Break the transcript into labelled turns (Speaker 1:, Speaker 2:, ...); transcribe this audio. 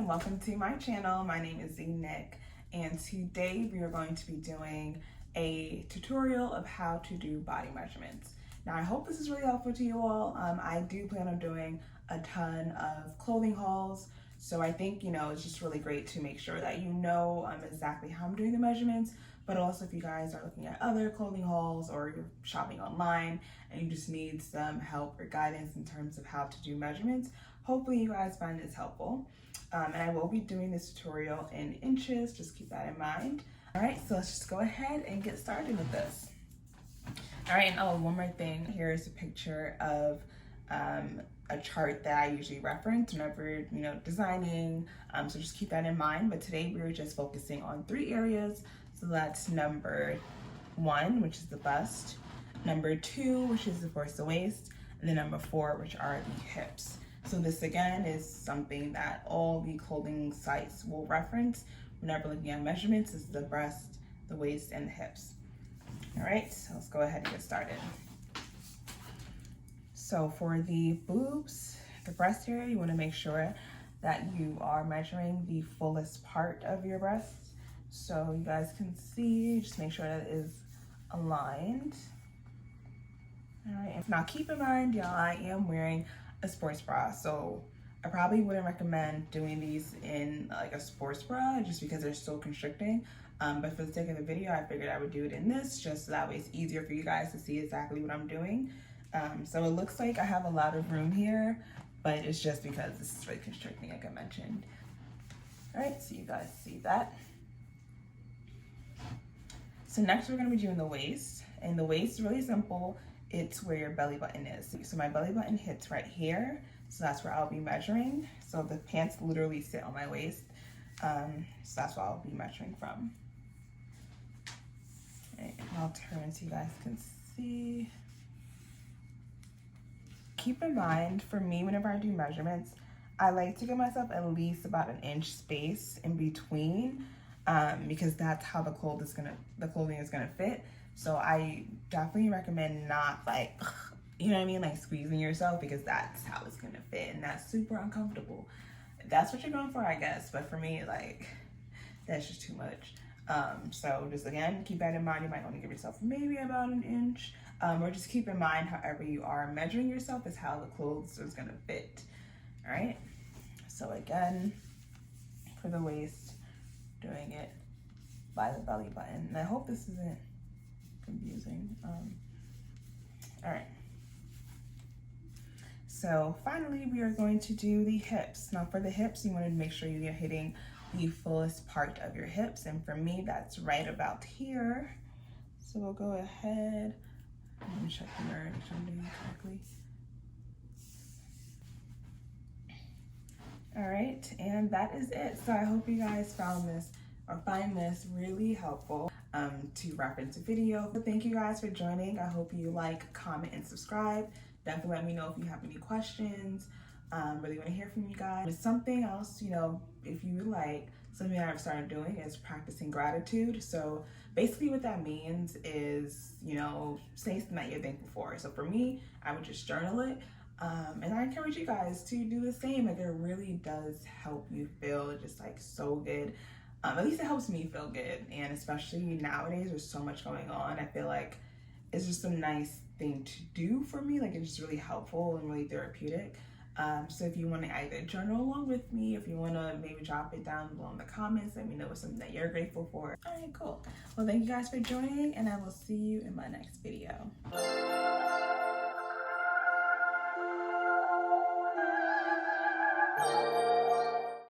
Speaker 1: and welcome to my channel. My name is HeyZNic, and today we are going to be doing a tutorial of how to do body measurements. Now I hope this is really helpful to you all. I do plan on doing a ton of clothing hauls, so I think it's just really great to make sure that exactly how I'm doing the measurements, but also if you guys are looking at other clothing hauls or you're shopping online and you just need some help or guidance in terms of how to do measurements, hopefully you guys find this helpful. And I will be doing this tutorial in inches, just keep that in mind. All right, so let's just go ahead and get started with this. All right, and one more thing. Here is a picture of a chart that I usually reference whenever designing, so just keep that in mind. But today we're just focusing on 3 areas. So that's number 1, which is the bust, number 2, which is of course the waist, and then number 4, which are the hips. So this again is something that all the clothing sites will reference whenever looking at measurements, is the breast, the waist, and the hips. All right, so let's go ahead and get started. So for the boobs, the breast area, you want to make sure that you are measuring the fullest part of your breast. So you guys can see, just make sure that it is aligned. All right, now keep in mind, y'all, I am wearing a sports bra, so I probably wouldn't recommend doing these in like a sports bra just because they're so constricting. But for the sake of the video, I figured I would do it in this, just so that way it's easier for you guys to see exactly what I'm doing. So it looks like I have a lot of room here, but it's just because this is really constricting, like I mentioned. All right, so you guys see that. So next we're gonna be doing the waist, and the waist is really simple. It's where your belly button is. So my belly button hits right here, so that's where I'll be measuring. So the pants literally sit on my waist, so that's what I'll be measuring from. Right, and I'll turn so you guys can see. Keep in mind, for me, whenever I do measurements, I like to give myself at least about an inch space in between, because that's how the clothing is gonna fit. So I definitely recommend not like squeezing yourself, because that's how it's gonna fit, and that's super uncomfortable. That's what you're going for, I guess, but for me, that's just too much. So just again, keep that in mind. You might want to give yourself maybe about an inch, or just keep in mind however you are measuring yourself is how the clothes is gonna fit. All right, so again, for the waist, doing it by the belly button, and I hope this isn't confusing. All right, so finally we are going to do the hips. Now for the hips, you want to make sure you're hitting the fullest part of your hips, and for me that's right about here. So we'll go ahead, let me check the mirror, make sure I'm doing it correctly. All right, and that is it. So I hope you guys found this or find this really helpful to reference a video. But thank you guys for joining. I hope you like, comment, and subscribe. Definitely let me know if you have any questions. Really want to hear from you guys. With something else, if you would like, something I've started doing is practicing gratitude. So basically what that means is, say something that you're thankful for. So for me, I would just journal it. And I encourage you guys to do the same. It really does help you feel just so good. At least it helps me feel good. And especially nowadays, there's so much going on. I feel like it's just a nice thing to do for me. It's just really helpful and really therapeutic. So if you want to either journal along with me, if you want to maybe drop it down below in the comments, let me know what's something that you're grateful for. All right, cool. Well, thank you guys for joining, and I will see you in my next video.